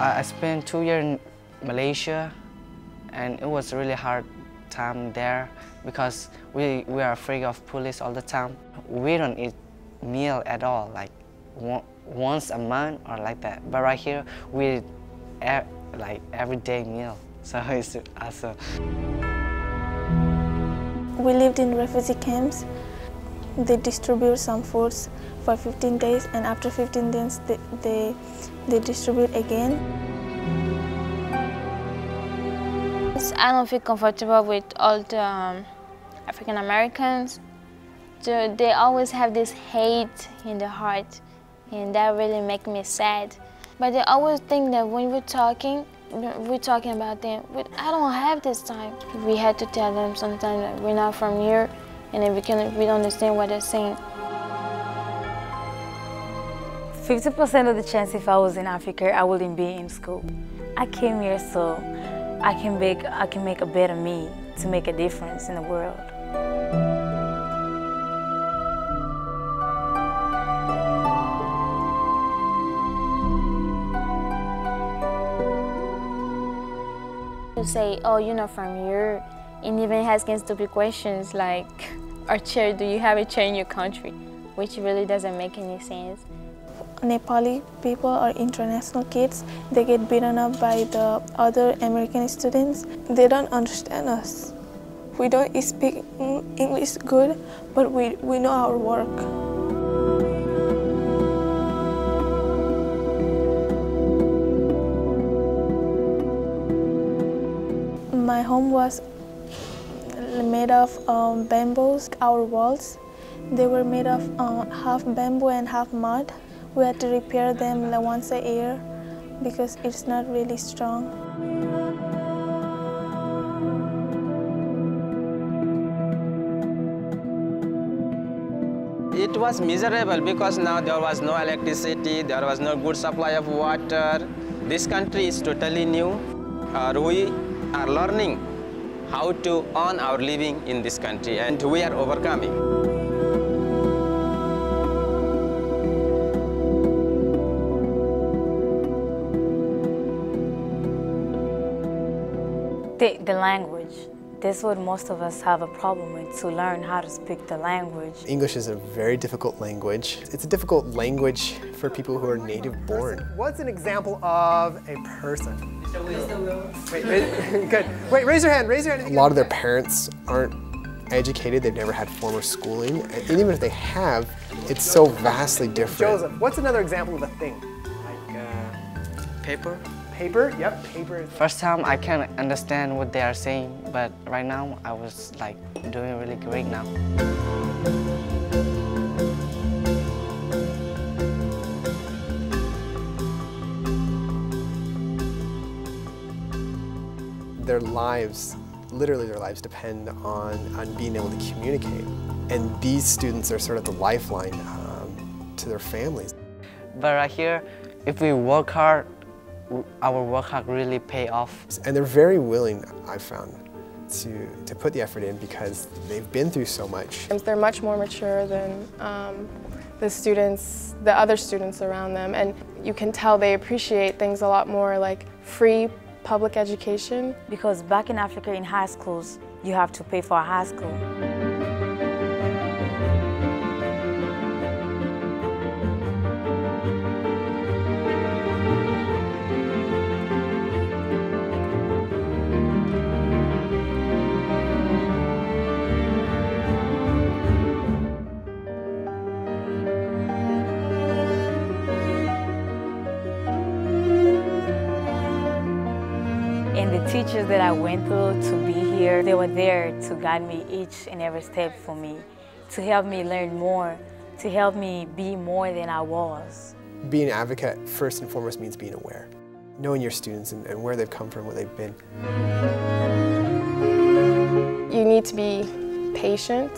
I spent 2 years in Malaysia, and it was a really hard time there because we are afraid of police all the time. We don't eat meal at all, like once a month or like that. But right here, we eat like everyday meal. So it's awesome. We lived in refugee camps. They distribute some foods for 15 days, and after 15 days, they distribute again. I don't feel comfortable with all the African Americans. They always have this hate in their heart, and that really makes me sad. But they always think that when we're talking about them. I don't have this time. We had to tell them sometimes that we're not from here, and then we don't understand what they're saying. 50% of the chance if I was in Africa, I wouldn't be in school. I came here so I can make a better me to make a difference in the world. To say, oh, you're not from here, and even asking stupid questions like, do you have a chair in your country? Which really doesn't make any sense. Nepali people or international kids, they get beaten up by the other American students. They don't understand us. We don't speak English good, but we know our work. My home was made of bamboos. Our walls, they were made of half bamboo and half mud. We had to repair them once a year because it's not really strong. It was miserable because now there was no electricity, there was no good supply of water. This country is totally new. We are learning how to earn our living in this country, and we are overcoming. The language. That's what most of us have a problem with, to learn how to speak the language. English is a very difficult language. It's a difficult language for people who are native born. What's an example of a person? Wait, good. Wait, raise your hand, raise your hand. A lot of their parents aren't educated, they've never had formal schooling, and even if they have, it's so vastly different. Joseph, what's another example of a thing? Like paper. Paper? Yep, paper. First time I can't understand what they are saying, but right now I was like doing really great now. Their lives, literally their lives, depend on being able to communicate. And these students are sort of the lifeline to their families. But right here, if we work hard, our work hard really pay off. And they're very willing, I've found, to put the effort in because they've been through so much. They're much more mature than the other students around them, and you can tell they appreciate things a lot more, like free public education. Because back in Africa, in high schools, you have to pay for high school. And the teachers that I went through to be here, they were there to guide me each and every step for me, to help me learn more, to help me be more than I was. Being an advocate, first and foremost, means being aware. Knowing your students and where they've come from, where they've been. You need to be patient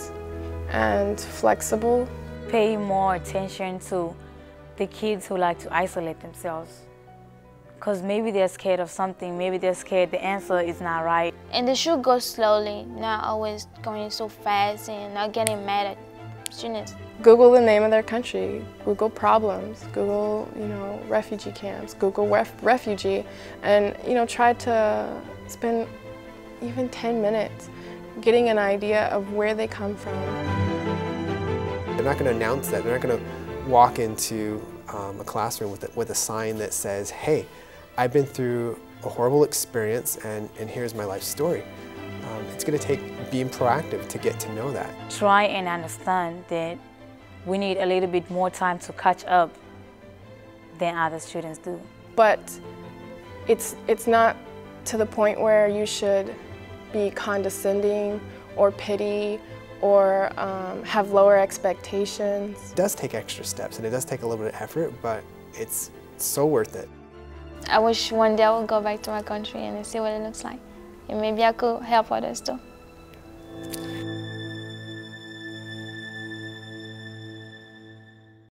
and flexible. Pay more attention to the kids who like to isolate themselves. Because maybe they're scared of something, maybe they're scared the answer is not right. And they should go slowly, not always going so fast and not getting mad students. Google the name of their country, Google problems, Google, refugee camps, Google refugee, and, try to spend even 10 minutes getting an idea of where they come from. They're not going to announce that. They're not going to walk into a classroom with a sign that says, hey, I've been through a horrible experience and here's my life story. It's going to take being proactive to get to know that. Try and understand that we need a little bit more time to catch up than other students do. But it's not to the point where you should be condescending or pity or have lower expectations. It does take extra steps and it does take a little bit of effort, but it's so worth it. I wish one day I would go back to my country and see what it looks like. And maybe I could help others too.